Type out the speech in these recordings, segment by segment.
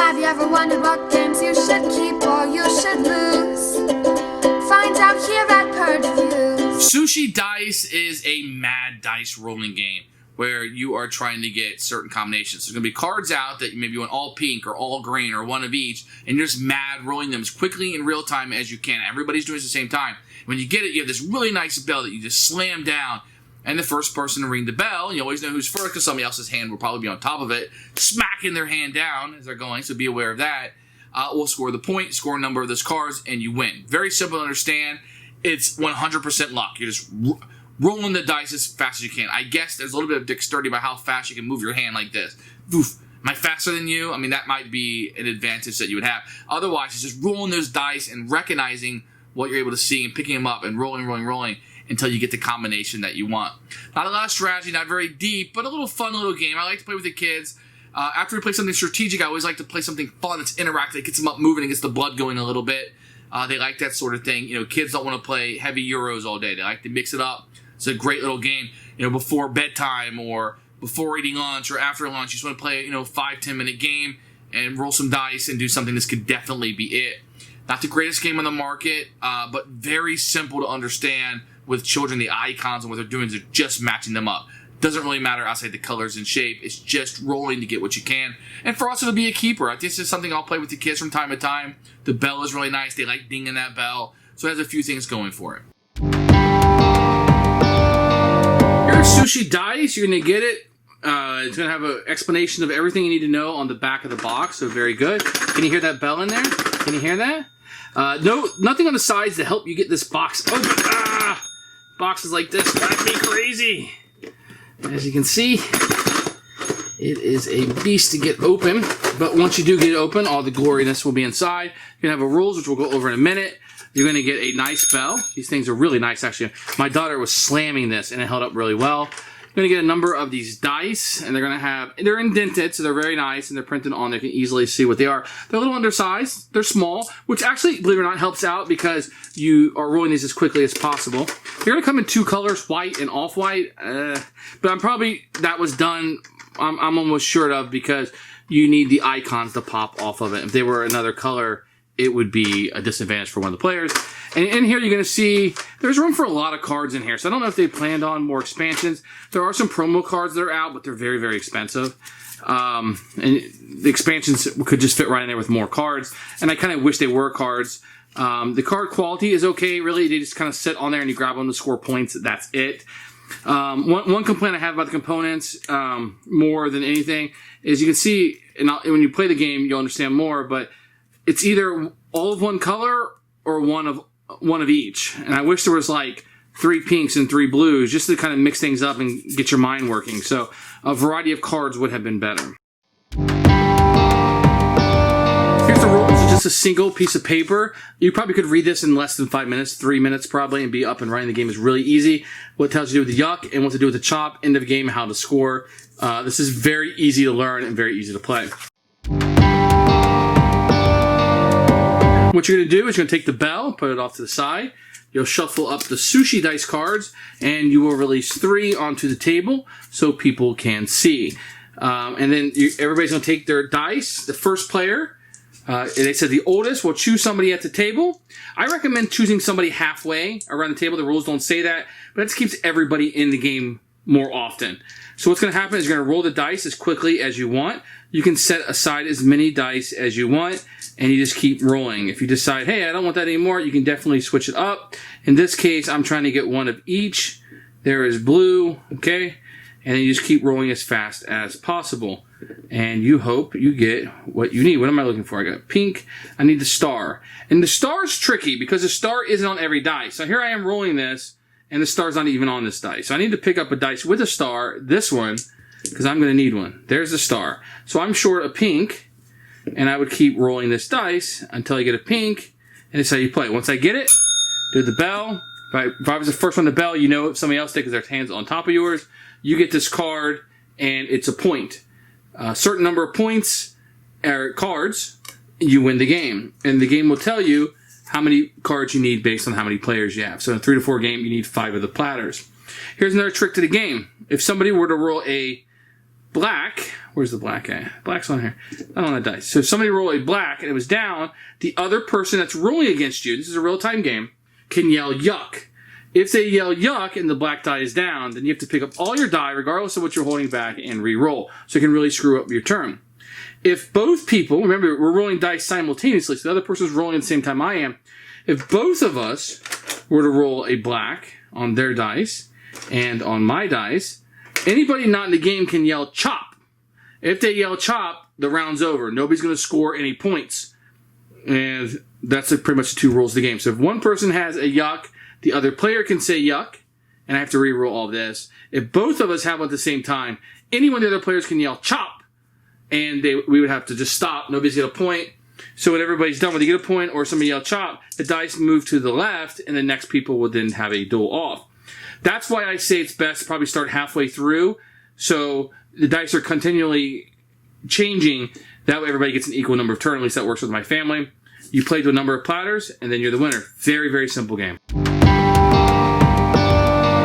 Have you ever wondered what games you should keep or you should lose? Find out here at Purge Reviews. Sushi Dice is a mad dice rolling game where you are trying to get certain combinations. There's going to be cards out that maybe you want all pink or all green or one of each, and you're just mad rolling them as quickly in real time as you can. Everybody's doing it at the same time. When you get it, you have this really nice bell that you just slam down, and the first person to ring the bell, you always know who's first because somebody else's hand will probably be on top of it, smacking their hand down as they're going, so be aware of that. Will score the point, score a number of those cards, and you win. Very simple to understand. It's 100% luck. You're just rolling the dice as fast as you can. I guess there's a little bit of dexterity by how fast you can move your hand like this. Oof. Am I faster than you? I mean, that might be an advantage that you would have. Otherwise, it's just rolling those dice and recognizing what you're able to see and picking them up and rolling until you get the combination that you want. Not a lot of strategy, not very deep, but a little fun little game. I like to play with the kids. After we play something strategic, I always like to play something fun that's interactive, that gets them up moving and gets the blood going a little bit. They like that sort of thing. You know, kids don't want to play heavy Euros all day. They like to mix it up. It's a great little game, you know, before bedtime or before eating lunch or after lunch. You just want to play, 5-10 minute game and roll some dice and do something. This could definitely be it. Not the greatest game on the market, but very simple to understand with children. The icons and what they're doing is they're just matching them up. Doesn't really matter outside the colors and shape. It's just rolling to get what you can. And for us, it'll be a keeper. I think this is something I'll play with the kids from time to time. The bell is really nice. They like dinging that bell. So it has a few things going for it. Here's Sushi Dice. You're going to get it. It's going to have an explanation of everything you need to know on the back of the box. So very good. Can you hear that bell in there? Can you hear that? No, nothing on the sides to help you get this box open. Boxes like this drive me crazy. As you can see, it is a beast to get open. But once you do get it open, all the gloriness will be inside. You're going to have a rules, which we'll go over in a minute. You're going to get a nice bell. These things are really nice, actually. My daughter was slamming this, and it held up really well. You're going to get a number of these dice, and they're indented, so they're very nice, and they're printed on there. You can easily see what they are. They're a little undersized. They're small, which actually, believe it or not, helps out because you are rolling these as quickly as possible. They're going to come in two colors, white and off-white, but that was done, I'm almost sure of, because you need the icons to pop off of it. If they were another color, it would be a disadvantage for one of the players. And in here, you're going to see there's room for a lot of cards in here. So I don't know if they planned on more expansions. There are some promo cards that are out, but they're very, very expensive. And the expansions could just fit right in there with more cards. And I kind of wish they were cards. The card quality is okay, really. They just kind of sit on there and you grab them to score points. That's it. One complaint I have about the components, more than anything, is you can see, and when you play the game, you'll understand more, but it's either all of one color or one of each. And I wish there was like 3 pinks and 3 blues just to kind of mix things up and get your mind working. So a variety of cards would have been better. Here's the rules. It's just a single piece of paper. You probably could read this in less than 5 minutes, 3 minutes probably, and be up and running. The game is really easy. What it tells you to do with the yuck and what to do with the chop, end of game, how to score. This is very easy to learn and very easy to play. What you're going to do is you're going to take the bell, put it off to the side. You'll shuffle up the Sushi Dice cards, and you will release 3 onto the table so people can see. And then everybody's going to take their dice. The first player, they said the oldest, will choose somebody at the table. I recommend choosing somebody halfway around the table. The rules don't say that, but that keeps everybody in the game more often. So what's going to happen is you're going to roll the dice as quickly as you want. You can set aside as many dice as you want, and you just keep rolling. If you decide, hey, I don't want that anymore, you can definitely switch it up. In this case, I'm trying to get one of each. There is blue, okay? And then you just keep rolling as fast as possible. And you hope you get what you need. What am I looking for? I got pink. I need the star. And the star is tricky because the star isn't on every dice. So here I am rolling this, and the star's not even on this dice. So I need to pick up a dice with a star, this one, because I'm going to need one. There's the star. So I'm short a pink, and I would keep rolling this dice until I get a pink, and it's how you play. Once I get it, do the bell. If I was the first one to bell, you know if somebody else did because their hand's on top of yours. You get this card, and it's a point. A certain number of points, or cards, you win the game. And the game will tell you how many cards you need based on how many players you have. So in a 3 to 4 game, you need 5 of the platters. Here's another trick to the game. If somebody were to roll a black, Where's the black at? Black's on here. Not on the dice. So if somebody rolled a black and it was down, the other person that's rolling against you, this is a real-time game, can yell yuck. If they yell yuck and the black die is down, then you have to pick up all your die, regardless of what you're holding back, and re-roll. So it can really screw up your turn. If both people, remember, we're rolling dice simultaneously, so the other person's rolling at the same time I am. If both of us were to roll a black on their dice and on my dice, anybody not in the game can yell chop. If they yell chop, the round's over. Nobody's going to score any points. And that's pretty much the 2 rules of the game. So if one person has a yuck, the other player can say yuck, and I have to re-roll all this. If both of us have one at the same time, any one of the other players can yell chop, and we would have to just stop. Nobody's get a point. So when everybody's done, when they get a point or somebody yell chop, the dice move to the left, and the next people will then have a duel off. That's why I say it's best to probably start halfway through, so the dice are continually changing. That way everybody gets an equal number of turns. At least that works with my family. You play to a number of platters, and then you're the winner. Very, very simple game.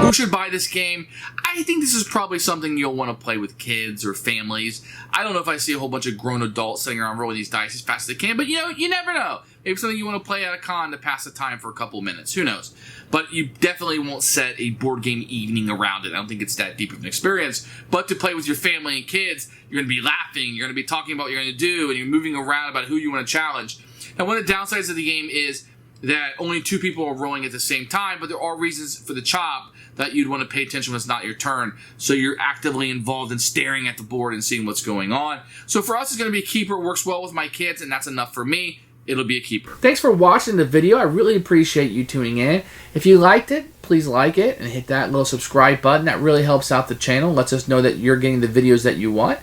Who should buy this game? I think this is probably something you'll want to play with kids or families. I don't know if I see a whole bunch of grown adults sitting around rolling these dice as fast as they can, but you never know. Maybe something you want to play at a con to pass the time for a couple minutes. Who knows? But you definitely won't set a board game evening around it. I don't think it's that deep of an experience. But to play with your family and kids, you're going to be laughing, you're going to be talking about what you're going to do, and you're moving around about who you want to challenge. Now, one of the downsides of the game is that only 2 people are rolling at the same time, but there are reasons for the chop that you'd want to pay attention when it's not your turn. So you're actively involved in staring at the board and seeing what's going on. So for us, it's going to be a keeper. It works well with my kids, and that's enough for me. It'll be a keeper. Thanks for watching the video. I really appreciate you tuning in. If you liked it, please like it and hit that little subscribe button. That really helps out the channel. Lets us know that you're getting the videos that you want.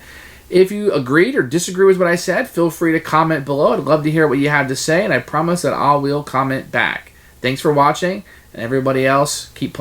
If you agreed or disagree with what I said, feel free to comment below. I'd love to hear what you have to say, and I promise that I will comment back. Thanks for watching, and everybody else, keep playing.